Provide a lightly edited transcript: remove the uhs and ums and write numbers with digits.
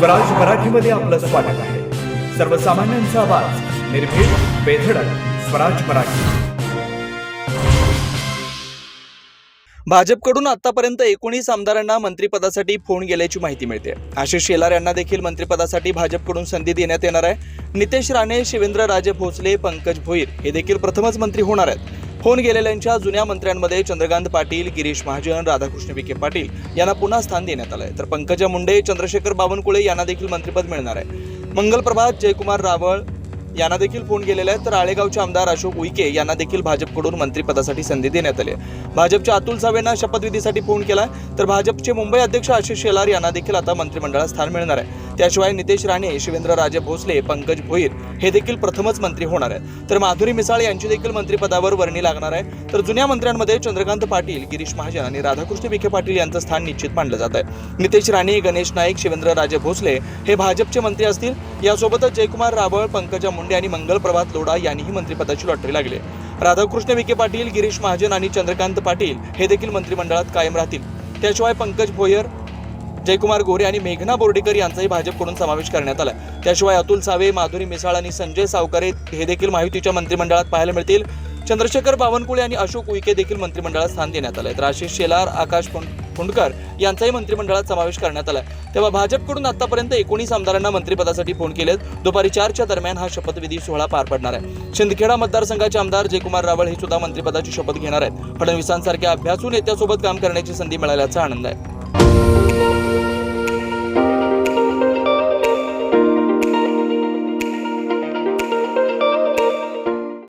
स्वराज मराठीमध्ये आपलं स्वागत आहे। सर्वसामान्यांचा आवाज, निर्भीड, बेधडक, स्वराज मराठी। भाजपकडून आतापर्यंत 19 आमदारांना मंत्रिपदासाठी फोन गेल्याची माहिती मिळते। आशिष शेलार यांना देखील मंत्रिपदासाठी भाजपकडून संधी देण्यात येणार आहे। नितेश राणे, शिवेंद्रराजे भोसले, पंकज भोईर हे देखील प्रथमच मंत्री होणार आहेत। फोन गेलेल्यांच्या जुन्या मंत्र्यांमध्ये चंद्रकांत पाटील, गिरीश महाजन, राधाकृष्ण विखे पाटील यांना पुन्हा स्थान देण्यात आलं आहे। तर पंकजा मुंडे, चंद्रशेखर बावनकुळे यांना देखील मंत्रिपद मिळणार आहे। मंगल प्रभात, जयकुमार रावळ यांना देखील फोन गेलेला आहे। तर आळेगावचे आमदार अशोक उईके यांना देखील भाजपकडून मंत्रिपदासाठी संधी देण्यात आली आहे। भाजपच्या अतुल सावेंना शपथविधीसाठी फोन केला, तर भाजपचे मुंबई अध्यक्ष आशिष शेलार यांना देखील आता मंत्रिमंडळात स्थान मिळणार आहे। त्याशिवाय नितेश राणे, शिवेंद्रराजे भोसले, पंकज भोईर हे देखील प्रथमच मंत्री होणार आहेत। तर माधुरी मिसाळ यांची देखील मंत्रिपदावर वर्णी लागणार आहे। तर जुन्या मंत्र्यांमध्ये चंद्रकांत पाटील, गिरीश महाजन आणि राधाकृष्ण विखे पाटील यांचं स्थान निश्चित मानलं जात आहे। नितेश राणे, गणेश नाईक, शिवेंद्रराजे भोसले हे भाजपचे मंत्री असतील। यासोबतच जयकुमार रावळ, पंकजा मुंडे आणि मंगल प्रभात लोढा यांनीही मंत्रिपदाची लॉटरी लागली। राधाकृष्ण विखे पाटील, गिरीश महाजन आणि चंद्रकांत पाटील हे देखील मंत्रिमंडळात कायम राहतील। त्याशिवाय पंकज भोयर, जयकुमार गोरे आणि मेघना बोर्डीकर यांचाही भाजपकडून समावेश करण्यात आला। त्याशिवाय अतुल सावे, माधुरी मिसाळ आणि संजय सावकारे हे देखील महायुतीच्या मंत्रिमंडळात पाहायला मिळतील। चंद्रशेखर बावनकुळे आणि अशोक उईके देखील मंत्रिमंडळात स्थान देण्यात आले। तर आशिष शेलार, आकाश फुंडकर यांचाही मंत्रिमंडळात समावेश करण्यात आला। तेव्हा भाजपकडून आतापर्यंत 19 आमदारांना मंत्रिपदासाठी फोन केलेत। दुपारी 4च्या दरम्यान हा शपथविधी सोहळा पार पडणार आहे। शिंदखेडा मतदारसंघाचे आमदार जयकुमार रावळ हे सुद्धा मंत्रिपदाची शपथ घेणार आहेत। फडणवीसांसारख्या अभ्यासू नेत्यासोबत काम करण्याची संधी मिळाल्याचा आनंद आहे।